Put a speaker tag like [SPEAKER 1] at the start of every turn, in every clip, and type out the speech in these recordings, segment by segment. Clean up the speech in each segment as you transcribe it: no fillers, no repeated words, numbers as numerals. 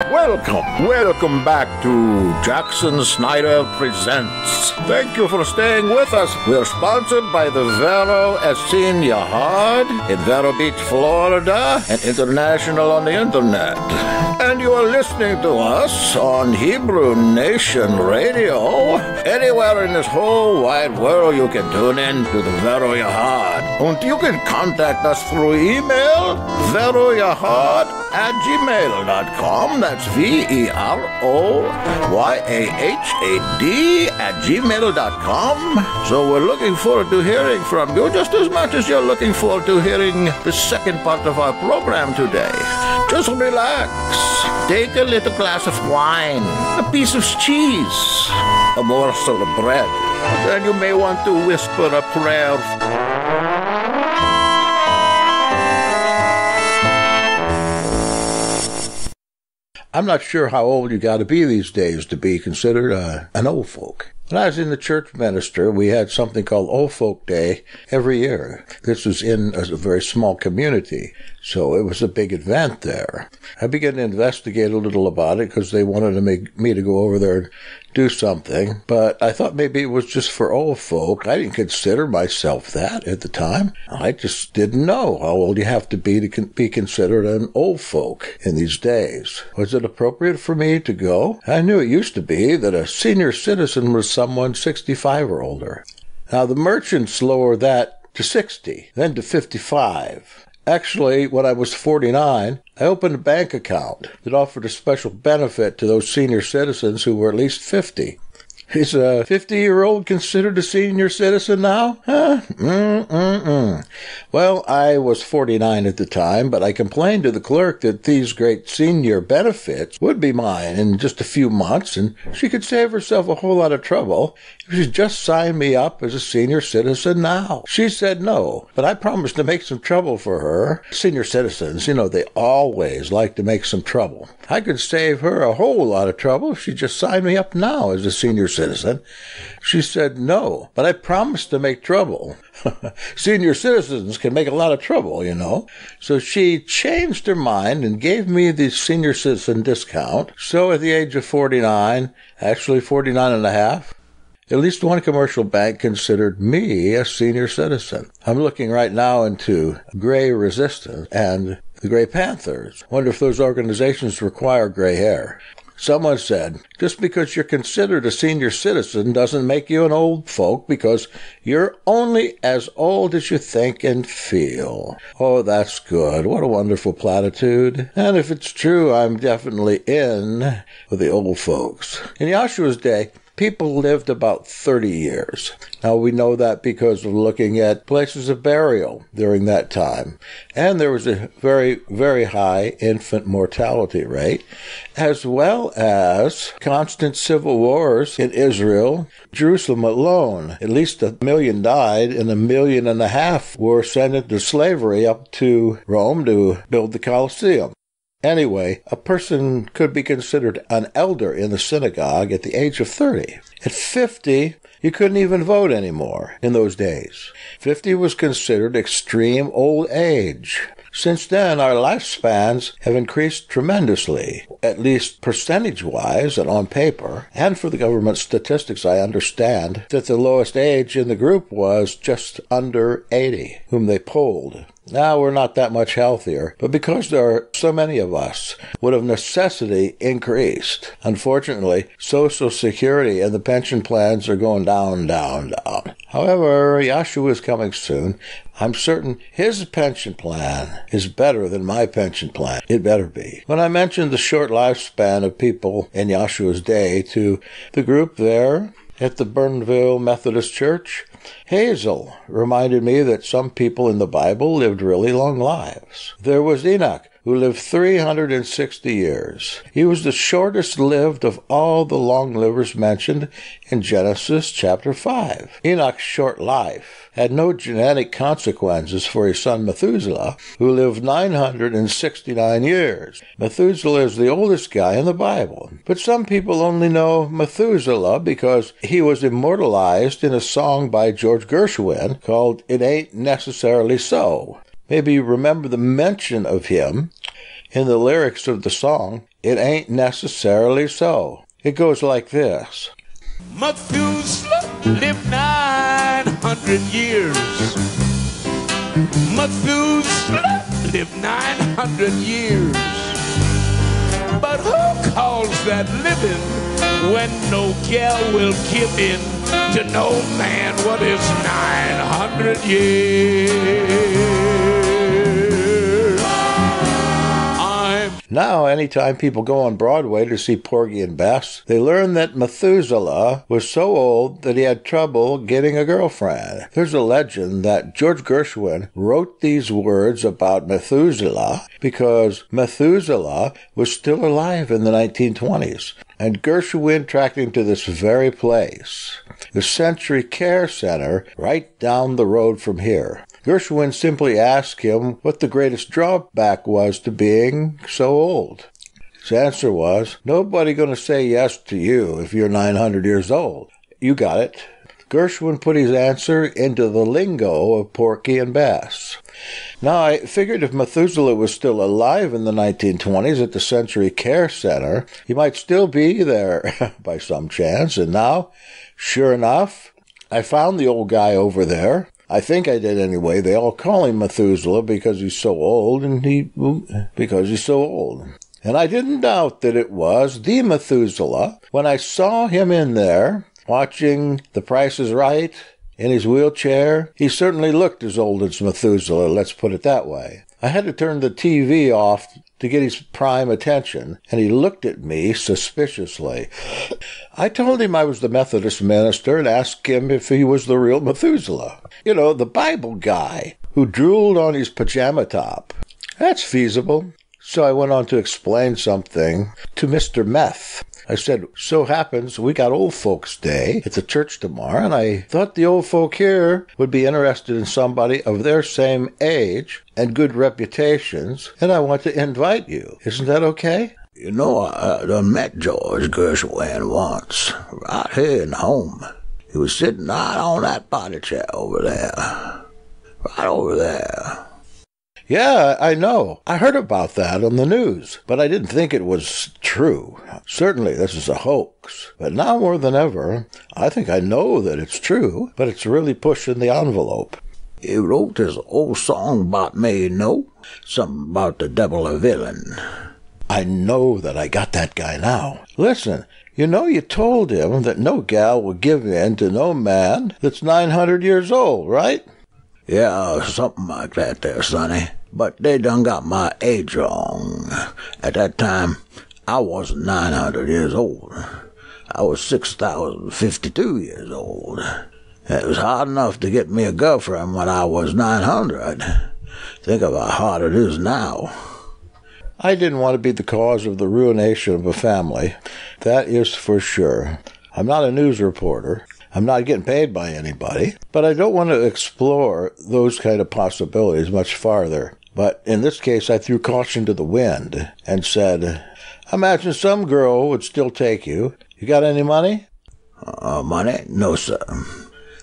[SPEAKER 1] Welcome back to Jackson Snyder Presents. Thank you for staying with us. We're sponsored by the Vero Essin Yahad in Vero Beach, Florida, and international on the internet. And you are listening to us on Hebrew Nation Radio. Anywhere in this whole wide world you can tune in to the Vero Yahad. And you can contact us through email, veroyahad@gmail.com. That's VEROYAHAD @gmail.com. So we're looking forward to hearing from you just as much as you're looking forward to hearing the second part of our program today. Just relax. Take a little glass of wine, a piece of cheese, a morsel of bread. Then you may want to whisper a prayer. I'm not sure how old you got to be these days to be considered an old folk. When I was in the church minister, we had something called Old Folk Day every year. This was in a very small community, so it was a big event there. I began to investigate a little about it because they wanted to make me to go over there and do something, but I thought maybe it was just for old folk. I didn't consider myself that at the time. I just didn't know how old you have to be considered an old folk in these days. Was it appropriate for me to go? I knew it used to be that a senior citizen was someone 65 or older. Now the merchants lowered that to 60, then to 55. Actually, when I was 49, I opened a bank account that offered a special benefit to those senior citizens who were at least 50. Is a 50-year-old considered a senior citizen now? Huh? Well, I was 49 at the time, but I complained to the clerk that these great senior benefits would be mine in just a few months, and she could save herself a whole lot of trouble if she'd just sign me up as a senior citizen now. She said no, but I promised to make some trouble for her. Senior citizens, they always like to make some trouble. I could save her a whole lot of trouble if she just signed me up now as a senior citizen. She said no, but I promised to make trouble. Senior citizens can make a lot of trouble, So she changed her mind and gave me the senior citizen discount. So at the age of 49, actually 49 and a half, at least one commercial bank considered me a senior citizen. I'm looking right now into Gray Resistance and the Gray Panthers. Wonder if those organizations require gray hair. Someone said, just because you're considered a senior citizen doesn't make you an old folk, because you're only as old as you think and feel. Oh, that's good. What a wonderful platitude. And if it's true, I'm definitely in with the old folks. In Yahshua's day, people lived about 30 years. Now, we know that because of looking at places of burial during that time. And there was a very, very high infant mortality rate, as well as constant civil wars in Israel. Jerusalem alone, at least 1 million died, and 1.5 million were sent into slavery up to Rome to build the Colosseum. Anyway, a person could be considered an elder in the synagogue at the age of 30. At 50, you couldn't even vote anymore in those days. 50 was considered extreme old age. Since then, our lifespans have increased tremendously, at least percentage-wise and on paper. And for the government statistics, I understand that the lowest age in the group was just under 80, whom they polled. Now, we're not that much healthier, but because there are so many of us, would of necessity increased. Unfortunately, Social Security and the pension plans are going down, down, down. However, Yahshua is coming soon. I'm certain his pension plan is better than my pension plan. It better be. When I mentioned the short lifespan of people in Yahshua's day to the group there at the Burnville Methodist Church, Hazel reminded me that some people in the Bible lived really long lives. There was Enoch, who lived 360 years. He was the shortest lived of all the long livers mentioned in Genesis chapter 5. Enoch's short life had no genetic consequences for his son Methuselah, who lived 969 years. Methuselah is the oldest guy in the Bible, but some people only know Methuselah because he was immortalized in a song by George Gershwin called It Ain't Necessarily So. Maybe you remember the mention of him in the lyrics of the song, it ain't necessarily so. It goes like this.
[SPEAKER 2] Methuselah lived 900 years. Methuselah lived 900 years. But who calls that living when no gal will give in to no man? What is 900 years?
[SPEAKER 1] Now, anytime people go on Broadway to see Porgy and Bess, they learn that Methuselah was so old that he had trouble getting a girlfriend. There's a legend that George Gershwin wrote these words about Methuselah because Methuselah was still alive in the 1920s. And Gershwin tracked him to this very place, the Century Care Center, right down the road from here. Gershwin simply asked him what the greatest drawback was to being so old. His answer was, nobody going to say yes to you if you're 900 years old. You got it. Gershwin put his answer into the lingo of Porgy and Bess. Now, I figured if Methuselah was still alive in the 1920s at the Century Care Center, he might still be there by some chance. And now, sure enough, I found the old guy over there. I think I did anyway. They all call him Methuselah because he's so old, and because he's so old. And I didn't doubt that it was the Methuselah when I saw him in there watching The Price is Right in his wheelchair. He certainly looked as old as Methuselah, let's put it that way. I had to turn the TV off to get his prime attention, and he looked at me suspiciously. I told him I was the Methodist minister and asked him if he was the real Methuselah. You know, the Bible guy who drooled on his pajama top. That's feasible. So I went on to explain something to Mr. Meth. I said, so happens we got Old Folks' Day at the church tomorrow, and I thought the old folk here would be interested in somebody of their same age and good reputations, and I want to invite you. Isn't that okay?
[SPEAKER 3] You know, I done met George Gershwin once, right here in home. He was sitting right on that potty chair over there. Right over there.
[SPEAKER 1] Yeah, I know. I heard about that on the news, but I didn't think it was true. Certainly, this is a hoax. But now more than ever, I think I know that it's true, but it's really pushing the envelope.
[SPEAKER 3] He wrote this old song about me, you know? Something about the devil a villain.
[SPEAKER 1] I know that I got that guy now. Listen, you know you told him that no gal will give in to no man that's 900 years old, right?
[SPEAKER 3] Yeah, something like that there, Sonny. But they done got my age wrong. At that time, I wasn't 900 years old. I was 6,052 years old. It was hard enough to get me a girlfriend when I was 900. Think of how hard it is now.
[SPEAKER 1] I didn't want to be the cause of the ruination of a family. That is for sure. I'm not a news reporter. I'm not getting paid by anybody, but I don't want to explore those kind of possibilities much farther. But in this case, I threw caution to the wind and said, imagine some girl would still take you. You got any money?
[SPEAKER 3] Money? No, sir.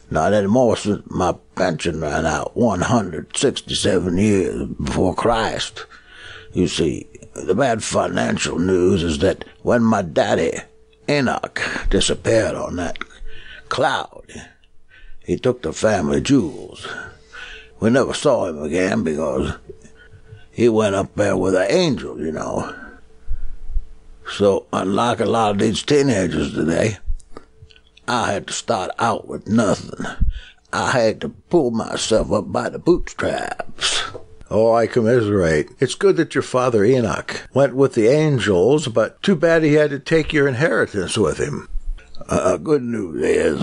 [SPEAKER 3] Not anymore since my pension ran out 167 years before Christ. You see, the bad financial news is that when my daddy, Enoch, disappeared on that cloud, he took the family jewels. We never saw him again because he went up there with the angels, you know. So, unlike a lot of these teenagers today, I had to start out with nothing. I had to pull myself up by the bootstraps.
[SPEAKER 1] Oh, I commiserate. It's good that your father Enoch went with the angels, but too bad he had to take your inheritance with him.
[SPEAKER 3] Good news is,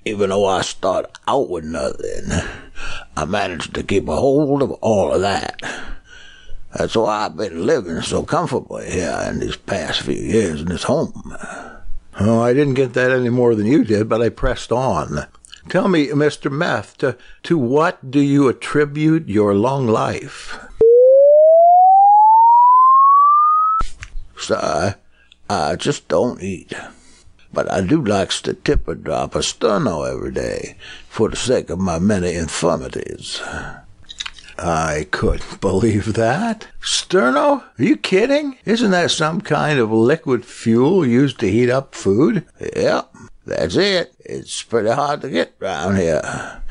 [SPEAKER 3] even though I started out with nothing, I managed to keep a hold of all of that. That's why I've been living so comfortably here in these past few years in this home.
[SPEAKER 1] Oh, I didn't get that any more than you did, but I pressed on. Tell me, Mr. Meth, to what do you attribute your long life?
[SPEAKER 3] Sir, I just don't eat. But I do like to tip a drop of Sterno every day for the sake of my many infirmities.
[SPEAKER 1] I couldn't believe that. Sterno? Are you kidding? Isn't that some kind of liquid fuel used to heat up food?
[SPEAKER 3] Yep, that's it. It's pretty hard to get round here.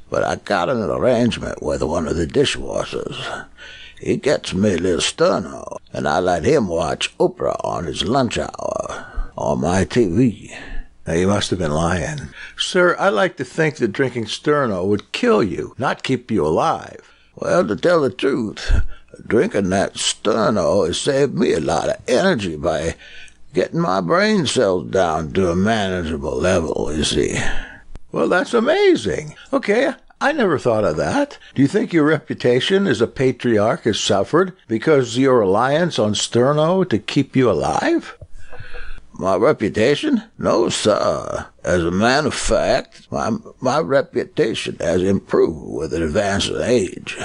[SPEAKER 3] But I got an arrangement with one of the dishwashers. He gets me a little Sterno, and I let him watch Oprah on his lunch hour on my TV.
[SPEAKER 1] Now, you must have been lying. Sir, I like to think that drinking Sterno would kill you, not keep you alive.
[SPEAKER 3] Well, to tell the truth, drinking that Sterno has saved me a lot of energy by getting my brain cells down to a manageable level, you see.
[SPEAKER 1] Well, that's amazing. Okay, I never thought of that. Do you think your reputation as a patriarch has suffered because of your reliance on Sterno to keep you alive?
[SPEAKER 3] My reputation? No, sir. As a matter of fact, my reputation has improved with the advance of age.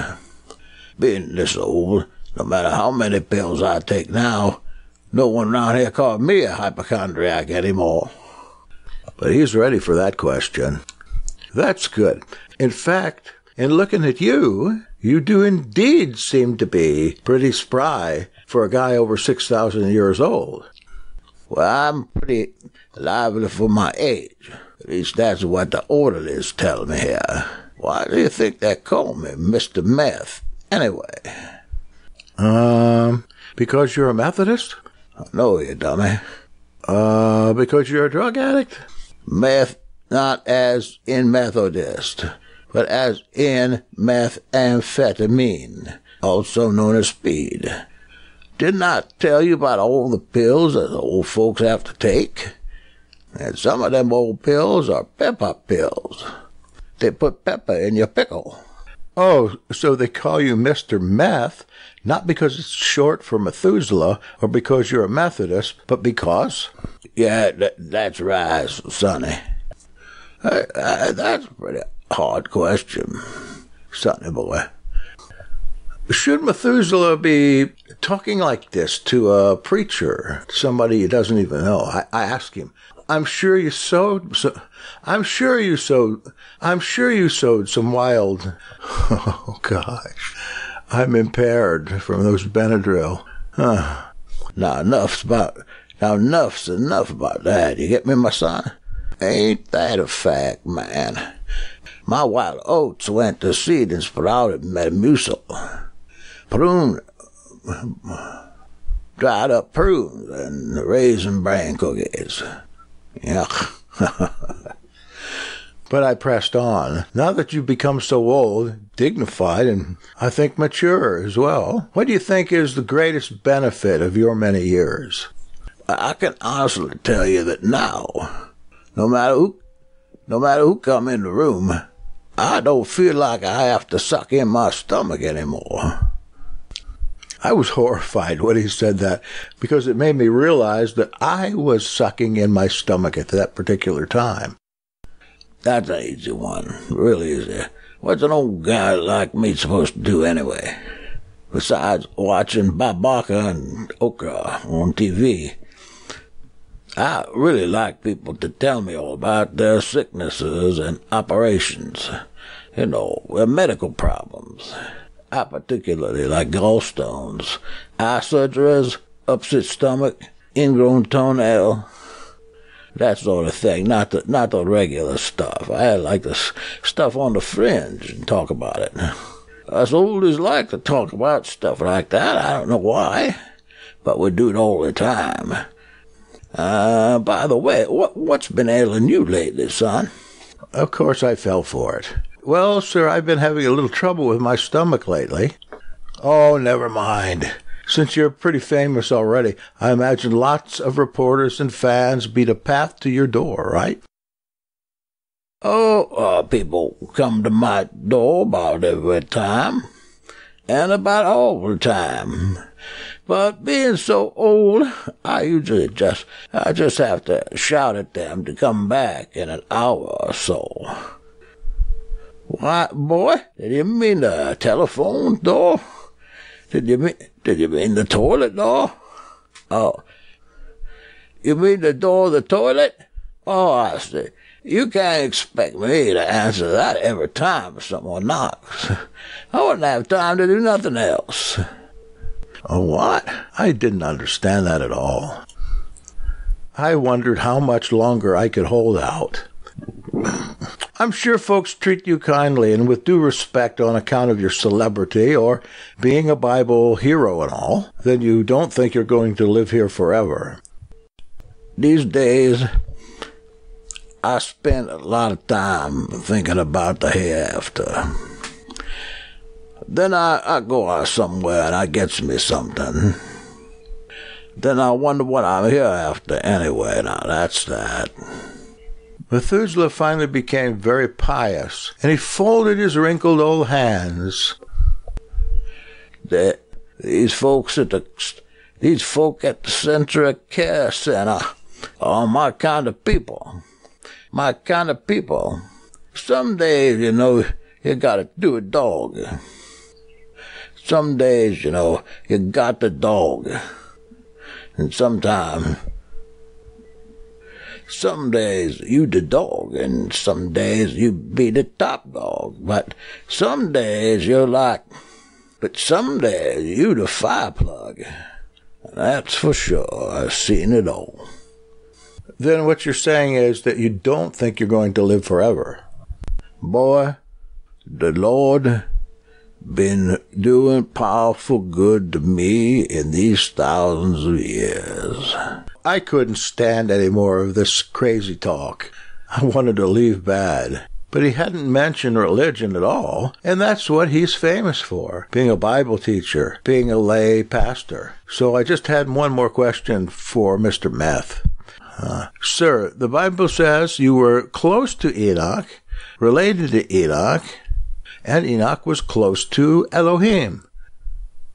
[SPEAKER 3] Being this old, no matter how many pills I take now, no one around here calls me a hypochondriac anymore.
[SPEAKER 1] But he's ready for that question. That's good. In fact, in looking at you, you do indeed seem to be pretty spry for a guy over 6,000 years old.
[SPEAKER 3] Well, I'm pretty lively for my age. At least that's what the orderlies tell me here. Why do you think they call me Mr. Meth, anyway?
[SPEAKER 1] Because you're a Methodist?
[SPEAKER 3] No, you dummy.
[SPEAKER 1] Because you're a drug addict?
[SPEAKER 3] Meth, not as in Methodist, but as in methamphetamine, also known as speed. Didn't I tell you about all the pills that old folks have to take? And some of them old pills are pepper pills. They put pepper in your pickle.
[SPEAKER 1] Oh, so they call you Mr. Meth, not because it's short for Methuselah or because you're a Methodist, but because?
[SPEAKER 3] Yeah, that's right, Sonny. That's a pretty hard question, Sonny boy.
[SPEAKER 1] Should Methuselah be talking like this to a preacher, somebody he doesn't even know? I ask him, I'm sure you sowed some wild, oh gosh, I'm impaired from those Benadryl. Huh.
[SPEAKER 3] Now enough's enough about that. You get me, my son? Ain't that a fact, man? My wild oats went to seed and sprouted Methuselah. Dried up prunes and raisin bran cookies. Yuck.
[SPEAKER 1] But I pressed on. Now that you've become so old, dignified, and I think mature as well, what do you think is the greatest benefit of your many years?
[SPEAKER 3] I can honestly tell you that now, no matter who come in the room, I don't feel like I have to suck in my stomach anymore.
[SPEAKER 1] I was horrified when he said that because it made me realize that I was sucking in my stomach at that particular time.
[SPEAKER 3] That's an easy one, really easy. What's an old guy like me supposed to do anyway? Besides watching Babaka and Okra on TV. I really like people to tell me all about their sicknesses and operations. You know, their medical problems. I particularly like gallstones, eye surgeries, upset stomach, ingrown toenail, that sort of thing, not the regular stuff. I like the stuff on the fringe and talk about it. Us oldies like to talk about stuff like that. I don't know why, but we do it all the time. By the way, what's been ailing you lately, son?
[SPEAKER 1] Of course I fell for it. Well, sir, I've been having a little trouble with my stomach lately. Oh, never mind. Since you're pretty famous already, I imagine lots of reporters and fans beat a path to your door, right?
[SPEAKER 3] Oh, people come to my door about every time, and about all the time. But being so old, I just have to shout at them to come back in an hour or so. What, boy? Did you mean the telephone door? Did you mean the toilet door? Oh, you mean the door of the toilet? Oh, I see. You can't expect me to answer that every time someone knocks. I wouldn't have time to do nothing else.
[SPEAKER 1] Oh, what? I didn't understand that at all. I wondered how much longer I could hold out. I'm sure folks treat you kindly and with due respect on account of your celebrity or being a Bible hero and all. Then you don't think you're going to live here forever.
[SPEAKER 3] These days, I spend a lot of time thinking about the hereafter. Then I go out somewhere and I gets me something. Then I wonder what I'm here after anyway. Now that's that.
[SPEAKER 1] Methuselah finally became very pious, and he folded his wrinkled old hands.
[SPEAKER 3] These folk at the Century Care Center are my kind of people. My kind of people. Some days, you gotta do a dog. Some days, you got the dog. And some days you the dog, and some days you be the top dog. But some days you the fire plug. That's for sure. I've seen it all.
[SPEAKER 1] Then what you're saying is that you don't think you're going to live forever.
[SPEAKER 3] Boy, the Lord been doing powerful good to me in these thousands of years.
[SPEAKER 1] I couldn't stand any more of this crazy talk. I wanted to leave bad. But he hadn't mentioned religion at all, and that's what he's famous for, being a Bible teacher, being a lay pastor. So I just had one more question for Mr. Meth. Sir, the Bible says you were close to Enoch, related to Enoch, and Enoch was close to Elohim.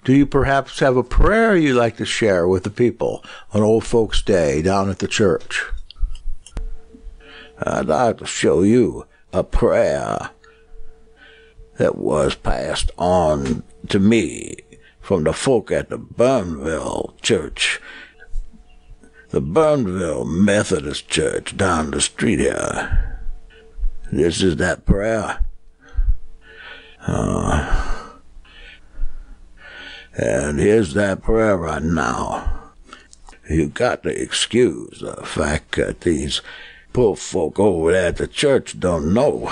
[SPEAKER 1] Do you perhaps have a prayer you'd like to share with the people on Old Folks' Day down at the church?
[SPEAKER 3] I'd like to show you a prayer that was passed on to me from the folk at the Burnville Church, the Burnville Methodist Church down the street here. This is that prayer. And here's that prayer right now. You got to excuse the fact that these poor folk over there at the church don't know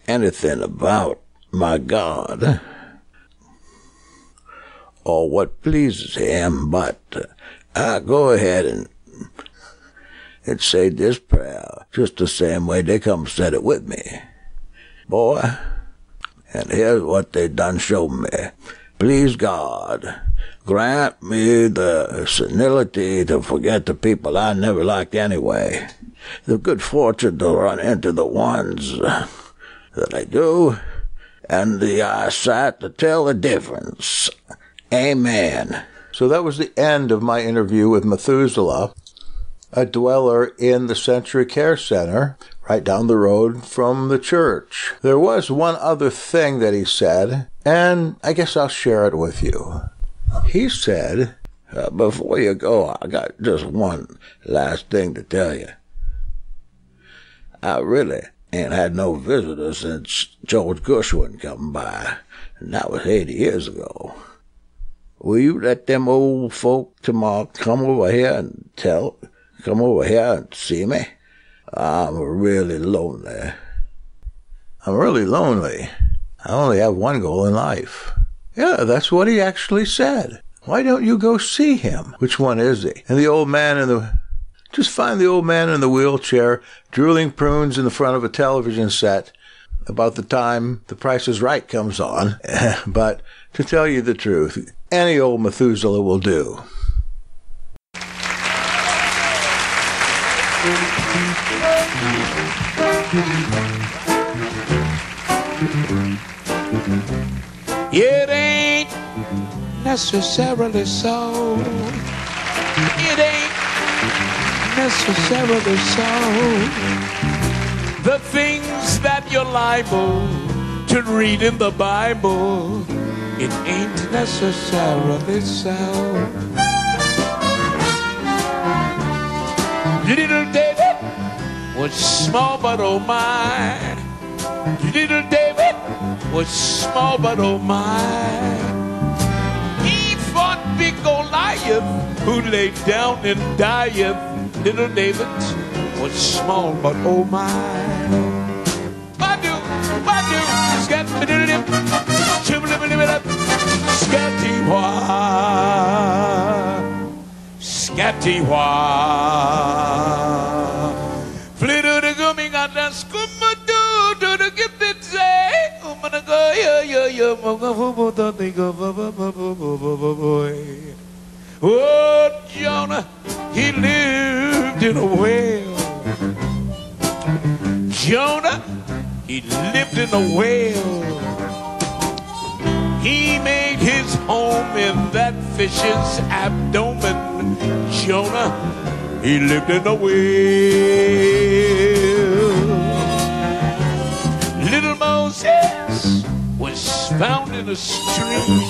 [SPEAKER 3] anything about my God or what pleases him, but I go ahead and say this prayer just the same way they come said it with me. Boy, and here's what they done showed me. Please God, grant me the senility to forget the people I never liked anyway, the good fortune to run into the ones that I do, and the eyesight to tell the difference. Amen.
[SPEAKER 1] So that was the end of my interview with Methuselah, a dweller in the Century Care Center, right down the road from the church. There was one other thing that he said, and I guess I'll share it with you. He said,
[SPEAKER 3] before you go, I got just one last thing to tell you. I really ain't had no visitors since George Gershwin come by, and that was 80 years ago. Will you let them old folk tomorrow come over here and see me? I'm really lonely.
[SPEAKER 1] I'm really lonely. I only have one goal in life. Yeah, that's what he actually said. Why don't you go see him? Which one is he? And the old man just find the old man in the wheelchair, drooling prunes in the front of a television set about the time The Price is Right comes on. But to tell you the truth, any old Methuselah will do.
[SPEAKER 2] It ain't necessarily so. It ain't necessarily so. The things that you're liable to read in the Bible, it ain't necessarily so. Little David was was small, but oh my. Little David was small, but oh my. He fought big Goliath, who lay down and died. Little David was small, but oh my. Badu, badu, scat-a-dip, chibba-dip-a-dip, scatty-wah, scatty-wah. Flitter-the-gummy got the skumma-doo, do the gifted say, oh, Jonah, he lived in a whale. Jonah, he lived in a whale. He made his home in that fish's abdomen. Jonah, he lived in a whale. Little Moses was found in a stream.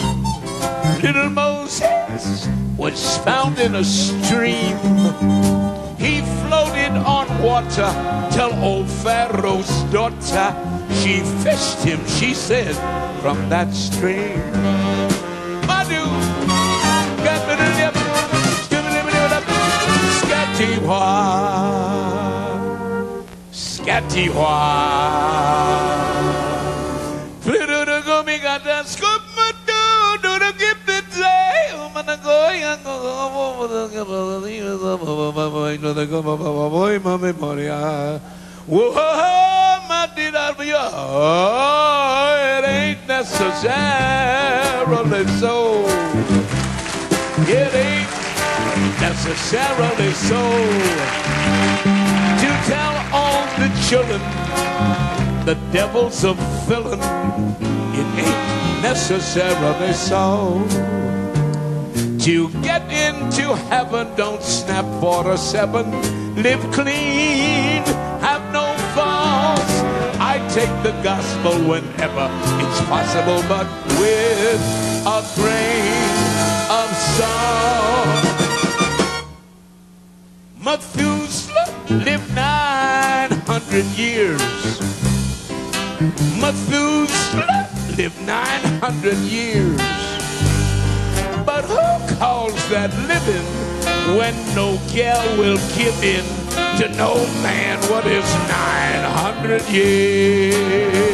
[SPEAKER 2] Little Moses was found in a stream. He floated on water till old Pharaoh's daughter, she fished him, she said, from that stream. Badu, scatty-wah, scatty-wah. Flitter-the-gummy got that scoop-a-doo, do the gifted say, whoa, my did I be, oh, it ain't necessarily so. It ain't necessarily so. To tell all the children the devil's a villain, it ain't necessarily so. To get into heaven, don't snap 4 or 7. Live clean, have no faults. I take the gospel whenever it's possible, but with a grain of salt. Methuselah lived 900 years. Methuselah lived 900 years. But who calls that living when no gal will give in to no man? What is 900 years?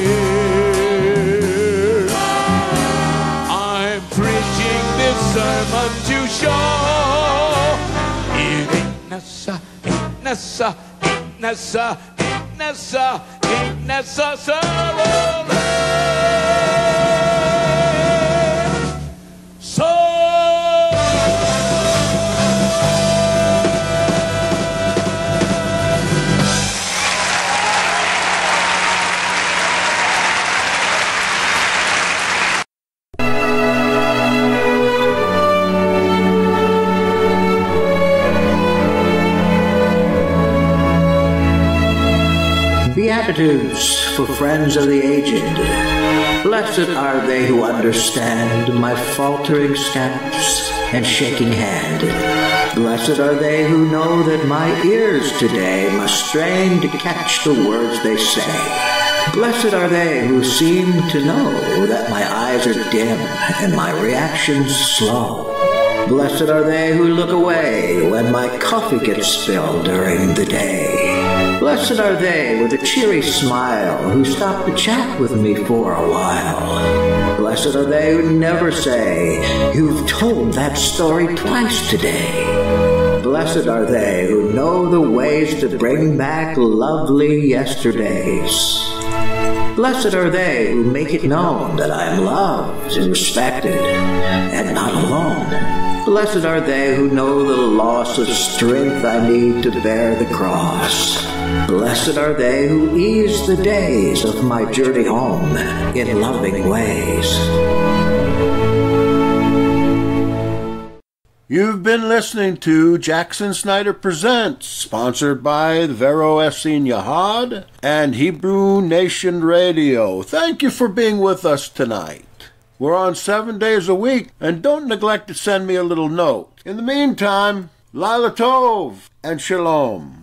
[SPEAKER 2] I'm preaching this sermon to show it ain't necessary, ain't necessary, ain't necessary, ain't necessary, ain't necessarily so.
[SPEAKER 4] Beatitudes for friends of the aged. Blessed are they who understand my faltering steps and shaking hand. Blessed are they who know that my ears today must strain to catch the words they say. Blessed are they who seem to know that my eyes are dim and my reactions slow. Blessed are they who look away when my coffee gets spilled during the day. Blessed are they with a cheery smile who stop to chat with me for a while. Blessed are they who never say, "You've told that story twice today." Blessed are they who know the ways to bring back lovely yesterdays. Blessed are they who make it known that I am loved and respected and not alone. Blessed are they who know the loss of strength I need to bear the cross. Blessed are they who ease the days of my journey home in loving ways.
[SPEAKER 1] You've been listening to Jackson Snyder Presents, sponsored by the Vero Essin Yahad and Hebrew Nation Radio. Thank you for being with us tonight. We're on 7 days a week, and don't neglect to send me a little note. In the meantime, Laila Tov and Shalom.